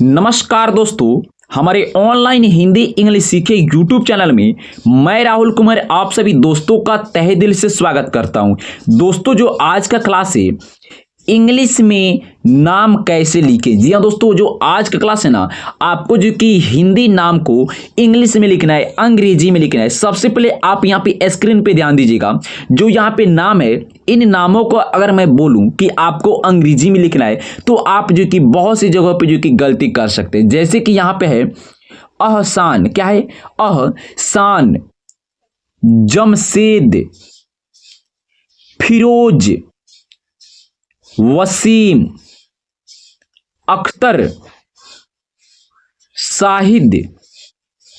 नमस्कार दोस्तों, हमारे ऑनलाइन हिंदी इंग्लिश सीखे यूट्यूब चैनल में मैं राहुल कुमार आप सभी दोस्तों का तहे दिल से स्वागत करता हूं। दोस्तों, जो आज का क्लास है इंग्लिश में नाम कैसे लिखें। जी हाँ दोस्तों, जो आज का क्लास है ना, आपको जो कि हिंदी नाम को इंग्लिश में लिखना है, अंग्रेजी में लिखना है। सबसे पहले आप यहाँ पे स्क्रीन पे ध्यान दीजिएगा। जो यहाँ पे नाम है, इन नामों को अगर मैं बोलूं कि आपको अंग्रेजी में लिखना है तो आप जो कि बहुत सी जगहों पे जो कि गलती कर सकते हैं। जैसे कि यहाँ पे है अहसान, क्या है अहसान, जमशेद, फिरोज, वसीम, अख्तर, शाहिद,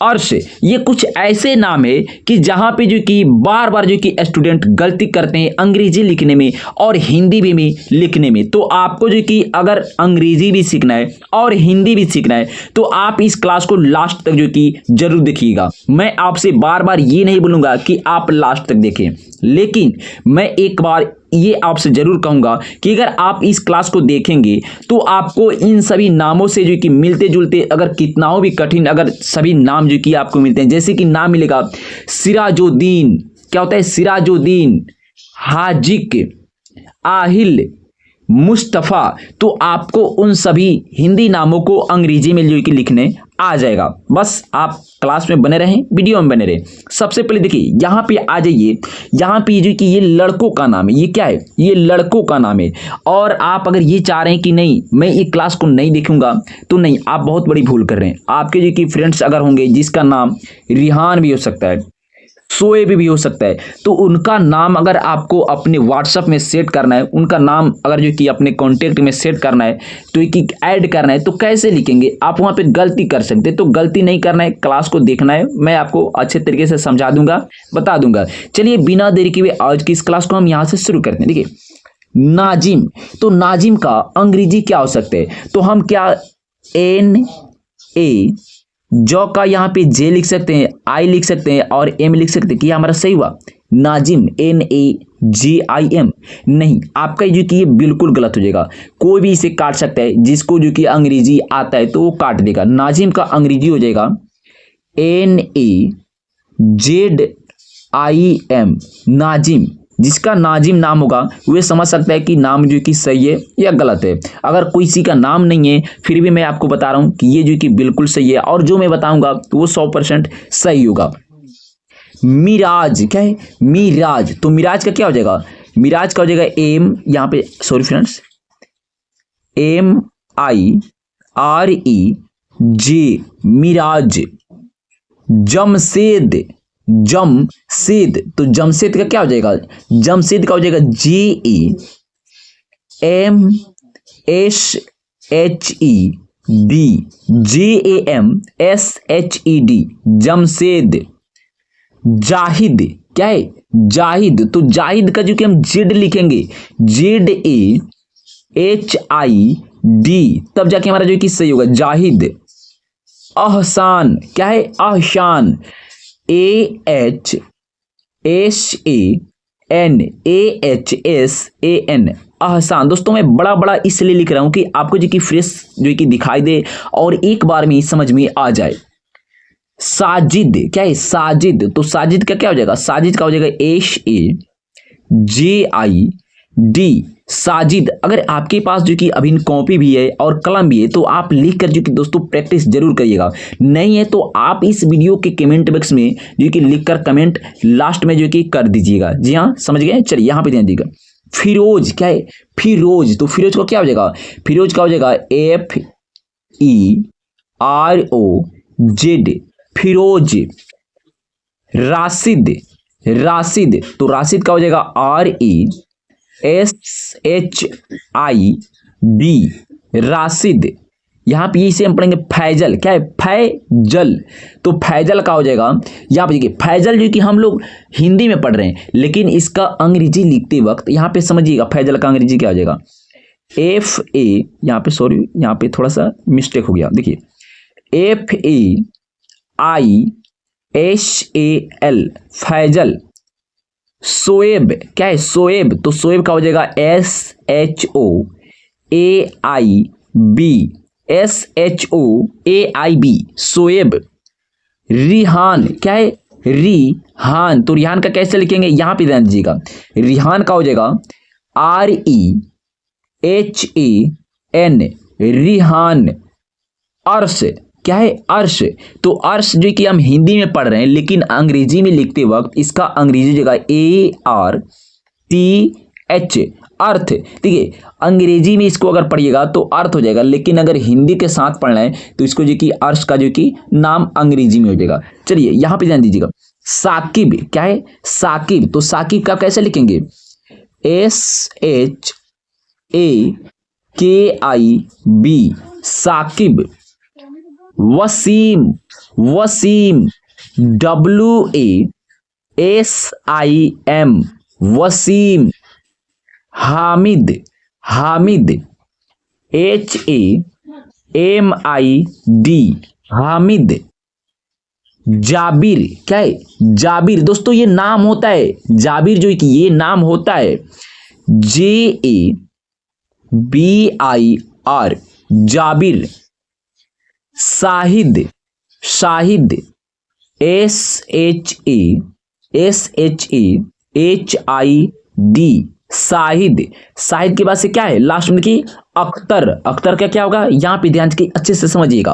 अर्श। ये कुछ ऐसे नाम है कि जहां पे जो कि बार बार जो कि स्टूडेंट गलती करते हैं अंग्रेजी लिखने में और हिंदी भी में लिखने में। तो आपको जो कि अगर अंग्रेजी भी सीखना है और हिंदी भी सीखना है तो आप इस क्लास को लास्ट तक जो कि जरूर देखिएगा। मैं आपसे बार बार ये नहीं बोलूंगा कि आप लास्ट तक देखें, लेकिन मैं एक बार ये आपसे जरूर कहूंगा कि अगर आप इस क्लास को देखेंगे तो आपको इन सभी नामों से जो कि मिलते जुलते, अगर कितना हो भी कठिन, अगर सभी नाम जो कि आपको मिलते हैं, जैसे कि नाम मिलेगा सिराजुद्दीन, क्या होता है सिराजुद्दीन, हाजिक, आहिल, मुस्तफ़ा। तो आपको उन सभी हिंदी नामों को अंग्रेजी में जो कि लिखने आ जाएगा। बस आप क्लास में बने रहें, वीडियो में बने रहें। सबसे पहले देखिए यहाँ पे आ जाइए। यहाँ पे जो कि ये लड़कों का नाम है, ये क्या है, ये लड़कों का नाम है। और आप अगर ये चाह रहे हैं कि नहीं मैं ये क्लास को नहीं देखूंगा, तो नहीं, आप बहुत बड़ी भूल कर रहे हैं। आपके जो कि फ्रेंड्स अगर होंगे जिसका नाम रिहान भी हो सकता है, सोएब भी हो सकता है, तो उनका नाम अगर आपको अपने व्हाट्सएप में सेट करना है, उनका नाम अगर जो कि अपने कॉन्टेक्ट में सेट करना है, तो एक ऐड करना है, तो कैसे लिखेंगे। आप वहां पे गलती कर सकते हैं, तो गलती नहीं करना है, क्लास को देखना है। मैं आपको अच्छे तरीके से समझा दूंगा, बता दूंगा। चलिए बिना देरी के हुए आज की इस क्लास को हम यहाँ से शुरू करते हैं। देखिए नाजिम, तो नाजिम का अंग्रेजी क्या हो सकता है, तो हम क्या NA, जॉ का यहाँ पे जे लिख सकते हैं, आई लिख सकते हैं और एम लिख सकते हैं। कि हमारा सही हुआ नाजिम, NAJIM। नहीं, आपका जो कि ये बिल्कुल गलत हो जाएगा। कोई भी इसे काट सकता है, जिसको जो कि अंग्रेजी आता है तो वो काट देगा। नाजिम का अंग्रेजी हो जाएगा NAZIM, नाजिम। जिसका नाजिम नाम होगा वह समझ सकता है कि नाम जो कि सही है या गलत है। अगर किसी का नाम नहीं है फिर भी मैं आपको बता रहा हूं कि ये जो कि बिल्कुल सही है, और जो मैं बताऊंगा वो 100% सही होगा। मिराज, क्या है मिराज, तो मिराज का क्या हो जाएगा, मिराज का हो जाएगा एम, यहाँ पे sorry friends, MIREJ, Miraj. Jamshed, Jamshed, तो जमशेद का क्या हो जाएगा, जमशेद का हो जाएगा JAMSHED, जमशेद। जाहिद, क्या है जाहिद, तो जाहिद का जो कि हम जेड लिखेंगे, ZAHID, तब जाके हमारा जो कि सही होगा जाहिद। अहसान, क्या है अहसान, AHSAN, अहसान। दोस्तों मैं बड़ा बड़ा इसलिए लिख रहा हूं कि आपको जो कि फ्रेश जो कि दिखाई दे और एक बार में ही समझ में आ जाए। साजिद, क्या है साजिद, तो साजिद का क्या हो जाएगा, साजिद का हो जाएगा SAJID, साजिद। अगर आपके पास जो कि अभी कॉपी भी है और कलम भी है तो आप लिख कर जो कि दोस्तों प्रैक्टिस जरूर करिएगा। नहीं है तो आप इस वीडियो के कमेंट बॉक्स में जो कि लिख कर कमेंट लास्ट में जो कि कर दीजिएगा। जी हाँ, समझ गए। चलिए यहाँ पे ध्यान दीजिएगा। फिरोज, क्या है फिरोज, तो फिरोज का क्या हो जाएगा, फिरोज का हो जाएगा FEROZ, फिरोज। राशिद, राशिद, तो राशिद का हो जाएगा RASHID, राशिद। यहाँ पे इसे हम पढ़ेंगे फैजल, क्या है फैजल, तो फैजल का हो जाएगा, यहाँ पे देखिए फैजल जो कि हम लोग हिंदी में पढ़ रहे हैं, लेकिन इसका अंग्रेजी लिखते वक्त यहाँ पे समझिएगा फैजल का अंग्रेजी क्या हो जाएगा, FA, यहाँ पे सॉरी यहाँ पे थोड़ा सा मिस्टेक हो गया। देखिए FAISAL, फैजल। सोएब, क्या है सोएब, तो सोएब का हो जाएगा SHOAIB, SHOAIB शोएब। रिहान क्या है, रिहान, तो रिहान का कैसे लिखेंगे, यहां पे ध्यान दीजिएगा, रिहान का हो जाएगा REHAN, रिहान। अर्श क्या है, अर्श, तो अर्श जो कि हम हिंदी में पढ़ रहे हैं लेकिन अंग्रेजी में लिखते वक्त इसका अंग्रेजी जगह ARTH, अर्थ। ठीक है, अंग्रेजी में इसको अगर पढ़िएगा तो अर्थ हो जाएगा, लेकिन अगर हिंदी के साथ पढ़ना है तो इसको जो कि अर्श का जो कि नाम अंग्रेजी में हो जाएगा। चलिए यहां पे ध्यान दीजिएगा, साकिब क्या है, साकिब, तो साकिब का कैसे लिखेंगे, SHAKIB, Saqib. Wasim, Wasim, WASIM, Wasim. Hamid, Hamid, HAMID, Hamid. Jabir क्या है, जाबिर, दोस्तों ये नाम होता है, जाबिर जो कि ये नाम होता है JABIR, जाबिर। शाहिद, शाहिद, SHAHID, शाहिद। शाहिद के बाद से क्या है लास्ट में देखिए, अख्तर, अख्तर का क्या होगा, यहां पे ध्यान से अच्छे से समझिएगा,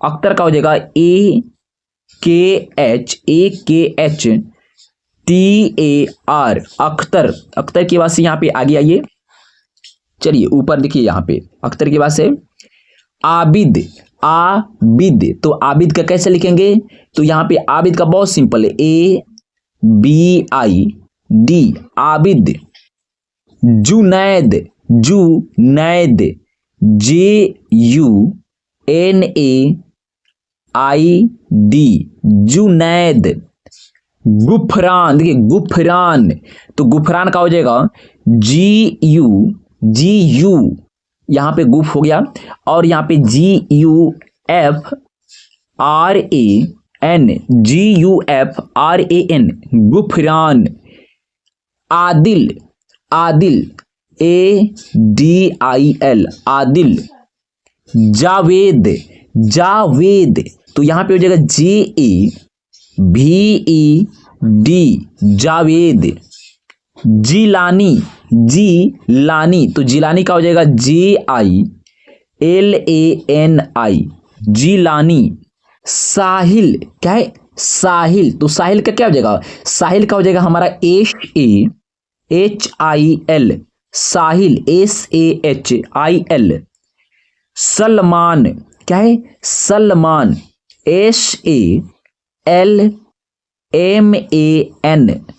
अख्तर का हो जाएगा AKHTAR, अख्तर। अख्तर के बाद से यहां पे आगे आइए, चलिए ऊपर देखिए, यहां पे अख्तर के बाद से आबिद, आबिद, तो आबिद का कैसे लिखेंगे, तो यहां पे आबिद का बहुत सिंपल है, ABID, आबिद। जुनैद, जुनैद, JUNAID, जुनैद। गुफरान, देखिए गुफरान, तो गुफरान का हो जाएगा GU, यहां पे गुफ हो गया, और यहां पे GUFRAN, गुफरान। आदिल, आदिल, ADIL, आदिल। जावेद, जावेद, तो यहां पे हो जाएगा JAVED, जावेद। जिलानी, जिलानी, तो जिलानी का हो जाएगा JILANI, जिलानी। साहिल क्या है, साहिल, तो साहिल का क्या हो जाएगा, साहिल का हो जाएगा हमारा SAHIL, साहिल, SAHIL। सलमान क्या है, सलमान, SALMAN,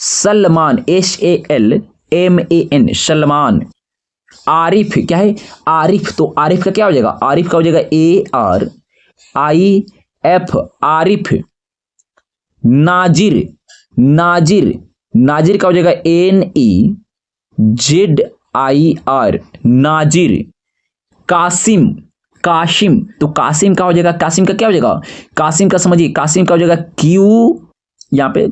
सलमान, SALMAN, सलमान। आरिफ क्या है, आरिफ, तो आरिफ का क्या हो जाएगा, आरिफ का हो जाएगा ARIF, आरिफ। नाजिर, नाजिर, नाजिर का हो जाएगा NEZIR, नाजिर। कासिम, कासिम, तो कासिम का हो जाएगा, कासिम का क्या हो जाएगा, कासिम का समझिए, कासिम का हो जाएगा यहाँ पे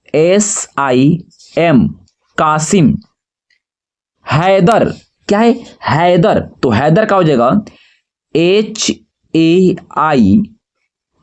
QASIM, कासिम। हैदर क्या है, हैदर, तो हैदर का हो जाएगा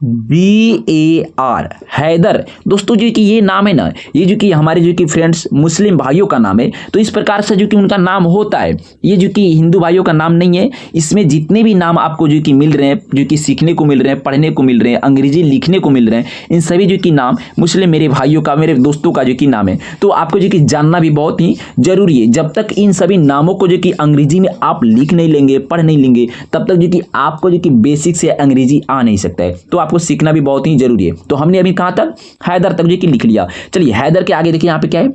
HAIDAR, हैदर। दोस्तों जो कि ये नाम है ना, ये जो कि हमारे जो कि फ्रेंड्स मुस्लिम भाइयों का नाम है, तो इस प्रकार से जो कि उनका नाम होता है, ये जो कि हिंदू भाइयों का नाम नहीं है। इसमें जितने भी नाम आपको जो कि मिल रहे हैं, जो कि सीखने को मिल रहे हैं, पढ़ने को मिल रहे हैं, अंग्रेजी लिखने को मिल रहे हैं, इन सभी जो कि नाम मुस्लिम मेरे भाइयों का, मेरे दोस्तों का जो कि नाम है, तो आपको जो कि जानना भी बहुत ही जरूरी है। जब तक इन सभी नामों को जो कि अंग्रेजी में आप लिख नहीं लेंगे, पढ़ नहीं लेंगे, तब तक जो कि आपको जो कि बेसिक से अंग्रेजी आ नहीं सकता है, तो आपको सीखना भी बहुत ही जरूरी है। तो हमने अभी कहां तक, हैदर तक जो कि लिख लिया। चलिए हैदर के आगे देखिए, यहाँ पे क्या है,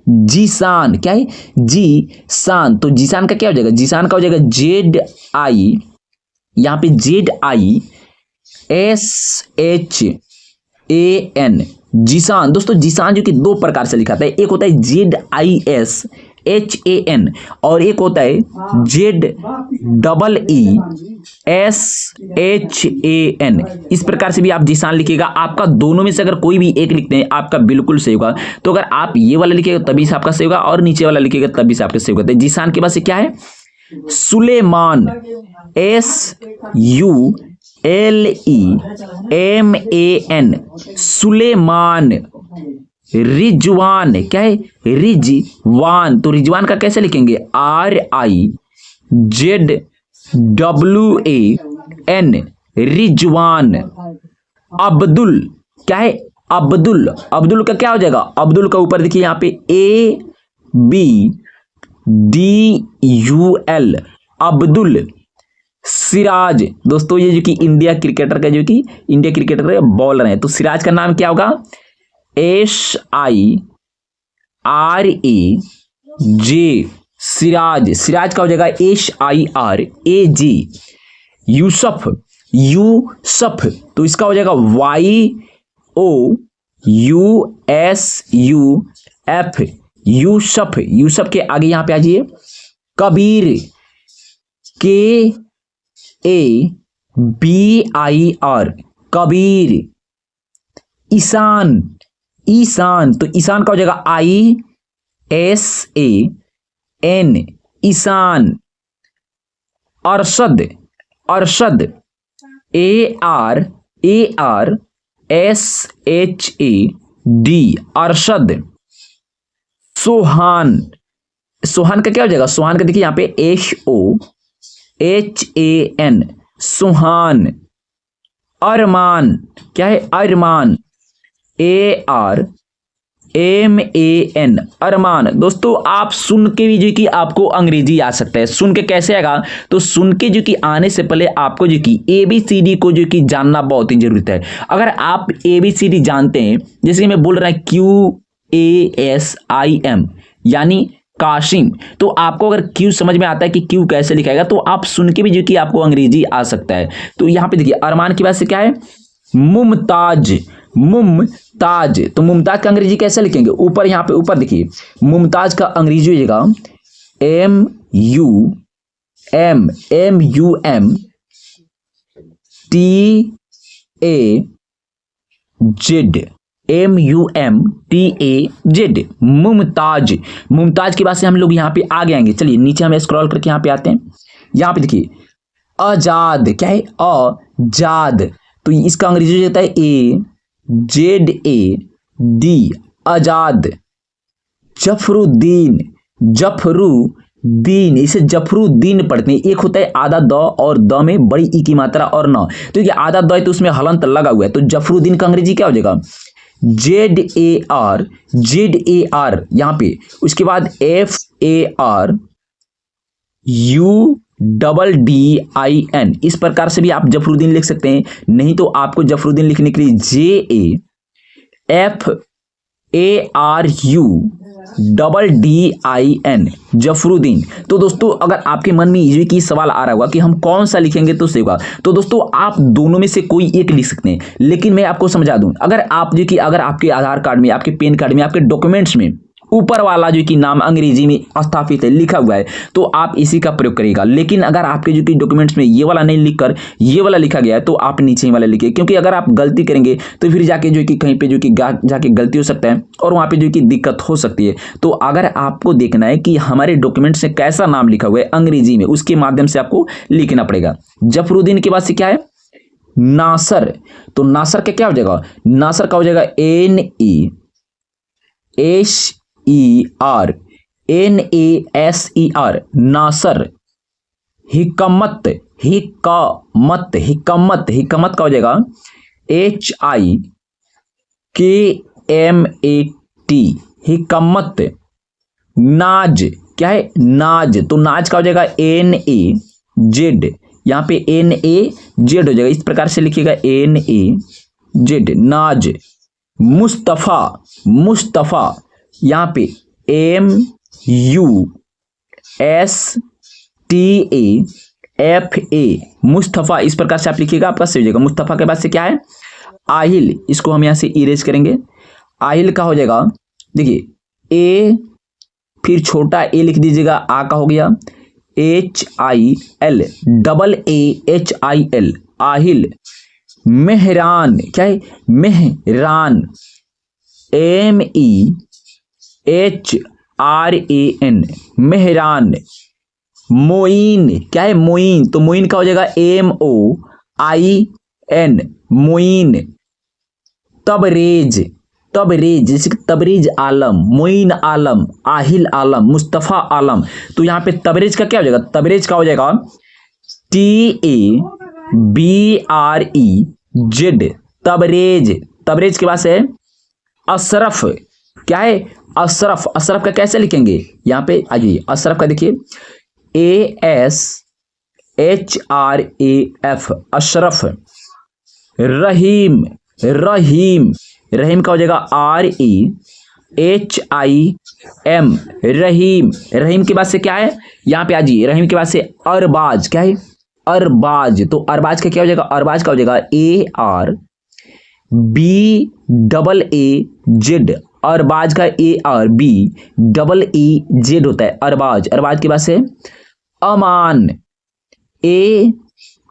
जीसान क्या है, जीसान, तो जीसान का क्या हो जाएगा, जीसान का हो जाएगा ZI, यहाँ पे ZISHAN, जीसान। दोस्तों जीसान जो कि दो प्रकार से लिखा था, एक होता है ZISHAN और एक होता है ZEESHAN। इस प्रकार से भी आप जीसान लिखिएगा। आपका दोनों में से अगर कोई भी एक लिखते हैं आपका बिल्कुल सही होगा। तो अगर आप ये वाला लिखिएगा तभी से आपका सही होगा, और नीचे वाला लिखिएगा तभी से आपका सही होगा। तो जीसान के बाद से क्या है, सुलेमान, SULEMAN, सुलेमान। रिजवान, क्या है? रिजवान। तो रिजवान का कैसे लिखेंगे? RIZWAN, रिजवान। अब्दुल, क्या है? अब्दुल। अब्दुल का क्या हो जाएगा? अब्दुल का ऊपर देखिए यहाँ पे ABDUL, अब्दुल। सिराज, दोस्तों ये जो कि इंडिया क्रिकेटर का बॉलर है, तो सिराज का नाम क्या होगा? SIRAJ, सिराज। सिराज का हो जाएगा SIRAJ। यूसुफ, यूसुफ, तो इसका हो जाएगा YOUSUF, यूसुफ। यूसुफ के आगे यहां पे आ जाइए, कबीर, KABIR, कबीर। ईशान, ईशान, तो ईशान का हो जाएगा ISAN, ईशान। अरशद, अरशद, ARSHAD, अरशद। सोहान, सोहान का क्या हो जाएगा? सोहान का देखिए यहाँ पे SOHAN, सुहान। अरमान, क्या है? अरमान, ARMAN, अरमान। दोस्तों आप सुन के भी जो कि आपको अंग्रेजी आ सकता है। सुन के कैसे आएगा? तो सुन के जो कि आने से पहले आपको जो कि ABCD को जो कि जानना बहुत ही जरूरत है। अगर आप ABCD जानते हैं, जैसे कि मैं बोल रहा हूं QASIM, यानी काशिम, तो आपको अगर क्यू समझ में आता है कि क्यू कैसे लिखाएगा, तो आप सुन के भी जो कि आपको अंग्रेजी आ सकता है। तो यहाँ पे देखिए अरमान की बात से क्या है? मुमताज, मुमताज। तो मुमताज का अंग्रेजी कैसे लिखेंगे? ऊपर यहाँ पे ऊपर देखिए, मुमताज का अंग्रेजी हो जाएगा MUMTAZ, मुमताज। मुमताज की बात से हम लोग यहाँ पे आगे आएंगे। चलिए नीचे हम स्क्रॉल करके यहाँ पे आते हैं। यहाँ पे देखिए आजाद, क्या है? आजाद, तो इसका अंग्रेजी हो जाता है AZAD, आजाद। जफरुद्दीन, जफरुद्दीन, इसे जफरुद्दीन पढ़ते हैं। एक होता है आधा द और द में बड़ी ई की मात्रा और न, तो ये आधा द है तो उसमें हलंत लगा हुआ है, तो जफरुद्दीन का अंग्रेजी क्या हो जाएगा? ZAR, यहाँ पे, उसके बाद FARUDDIN, इस प्रकार से भी आप जफरुद्दीन लिख सकते हैं। नहीं तो आपको जफरुद्दीन लिखने के लिए JAFARUDDIN, जफरुद्दीन। तो दोस्तों अगर आपके मन में ये की सवाल आ रहा होगा कि हम कौन सा लिखेंगे तो सही होगा, तो दोस्तों आप दोनों में से कोई एक लिख सकते हैं। लेकिन मैं आपको समझा दूं, अगर आप जो कि अगर आपके आधार कार्ड में, आपके पैन कार्ड में, आपके डॉक्यूमेंट्स में ऊपर वाला जो कि नाम अंग्रेजी में स्थापित है, लिखा हुआ है, तो आप इसी का प्रयोग करिएगा। लेकिन अगर आपके जो कि डॉक्यूमेंट्स में ये वाला नहीं लिखकर ये वाला लिखा गया है, तो आप नीचे वाला लिखिए, क्योंकि अगर आप गलती करेंगे तो फिर जाके जो कि कहीं पे जो कि जाके गलती हो सकता है और वहां पे जो कि दिक्कत हो सकती है। तो अगर आपको देखना है कि हमारे डॉक्यूमेंट्स में कैसा नाम लिखा हुआ है अंग्रेजी में, उसके माध्यम से आपको लिखना पड़ेगा। जफरुद्दीन के बाद से क्या है? नासर। तो नासर का क्या हो जाएगा? नासर का हो जाएगा NASER, नासर। हिकमत, हिकमत, हिकमत, हिकमत का हो जाएगा HIKMAT, हिकमत। नाज, क्या है? नाज, तो नाज का हो जाएगा NAZ, यहाँ पे NAZ हो जाएगा, इस प्रकार से लिखिएगा NAZ, नाज। मुस्तफा, मुस्तफा, यहाँ पे MUSTAFA, मुस्तफा, इस प्रकार से आप लिखिएगा, आपका सही हो जाएगा। मुस्तफा के बाद से क्या है? आहिल, इसको हम यहाँ से इरेज करेंगे। आहिल का हो जाएगा, देखिए A, फिर छोटा a लिख दीजिएगा, आ का हो गया HIL, AAHIL, आहिल। मेहरान, क्या है? मेहरान, MEHRAN, मेहरान। मोइन, क्या है मोइन, तो मोइन का हो जाएगा MOIN, मोइन। तबरेज, तबरेज जैसे कि तबरेज आलम, मोइन आलम, आहिल आलम, मुस्तफ़ा आलम, तो यहाँ पे तबरेज का क्या हो जाएगा, तबरेज का हो जाएगा TABREZ, तबरेज। तबरेज के बाद से अशरफ, क्या है अशरफ, अशरफ का कैसे लिखेंगे, यहाँ पे आइए अशरफ का देखिए ASHRAF, अशरफ। रहीम, रहीम, रहीम का हो जाएगा REHIM, रहीम। रहीम के बाद से क्या है, यहाँ पे आजिए रहीम के बाद से अरबाज, क्या है अरबाज, तो अरबाज का क्या हो जाएगा, अरबाज का हो जाएगा ARBAAZ, अरबाज का ARBEEZ होता है अरबाज। अरबाज के बाद से अमान,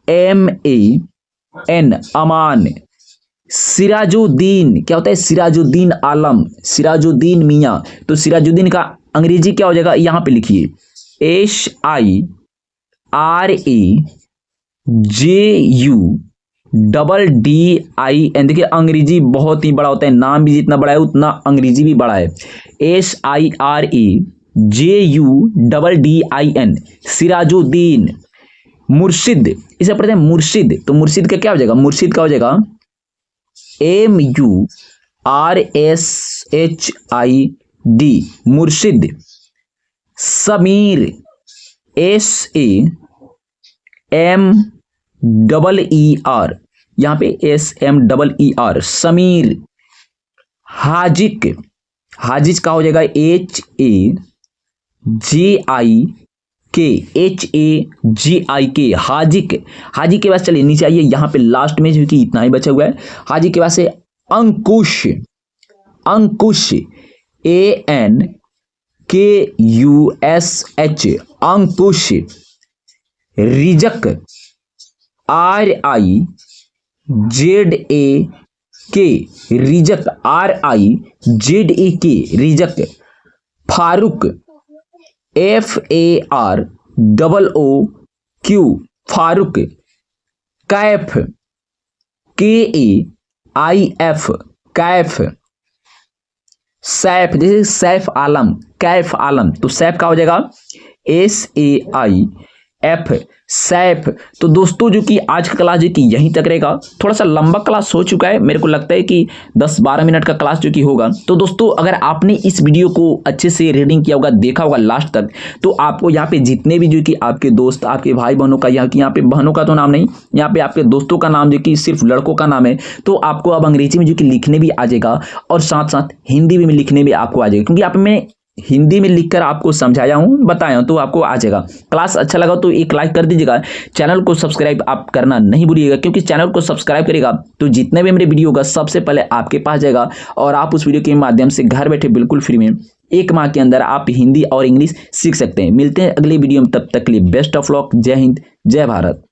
AMAN, अमान। सिराजुद्दीन, क्या होता है सिराजुद्दीन आलम, सिराजुद्दीन मियाँ, तो सिराजुद्दीन का अंग्रेजी क्या हो जाएगा, यहाँ पे लिखिए SIRAJUDDIN। देखिए अंग्रेजी बहुत ही बड़ा होता है, नाम भी जितना बड़ा है उतना अंग्रेजी भी बड़ा है। SIRAJUDDIN, सिराजुद्दीन। मुर्शिद, इसे पढ़ते हैं मुर्शिद, तो मुर्शिद का क्या हो जाएगा, मुर्शिद का हो जाएगा MURSHID, मुर्शिद। समीर, SAMEER, यहाँ पे SMEER, समीर। हाजिक, हाजिज का हो जाएगा HAJIK, हाजिक। हाजी के बाद चलिए नीचे आइए, यहाँ पे लास्ट में जो कि इतना ही बचा हुआ है। हाजी के बाद से अंकुश, अंकुश ANKUSH, अंकुश। रिजक, RIZAK, रिजक, RIZAK, रिजक। Farooq, FAROOQ, Farooq. Kaif, KAIF, Kaif. Saif, जैसे सैफ आलम, कैफ आलम, तो सैफ का हो जाएगा SAIF, सैफ। तो दोस्तों जो कि आज का क्लास जो कि यहीं तक रहेगा, थोड़ा सा लंबा क्लास हो चुका है, मेरे को लगता है कि 10-12 मिनट का क्लास जो कि होगा। तो दोस्तों अगर आपने इस वीडियो को अच्छे से रीडिंग किया होगा, देखा होगा लास्ट तक, तो आपको यहाँ पे जितने भी जो कि आपके दोस्त, आपके भाई बहनों का, यहाँ पे बहनों का तो नाम नहीं, यहाँ पे आपके दोस्तों का नाम जो कि सिर्फ लड़कों का नाम है, तो आपको अब अंग्रेजी में जो कि लिखने भी आ जाएगा और साथ साथ हिंदी में लिखने भी आपको आ जाएगा, क्योंकि यहाँ पे मैं हिंदी में लिखकर आपको समझाया हूँ, बताया हूँ, तो आपको आ जाएगा। क्लास अच्छा लगा तो एक लाइक कर दीजिएगा, चैनल को सब्सक्राइब आप करना नहीं भूलिएगा, क्योंकि चैनल को सब्सक्राइब करेगा तो जितने भी मेरे वीडियो होगा सबसे पहले आपके पास जाएगा और आप उस वीडियो के माध्यम से घर बैठे बिल्कुल फ्री में 1 माह के अंदर आप हिंदी और इंग्लिश सीख सकते हैं। मिलते हैं अगले वीडियो में, तब तक के लिए बेस्ट ऑफ लक। जय हिंद, जय भारत।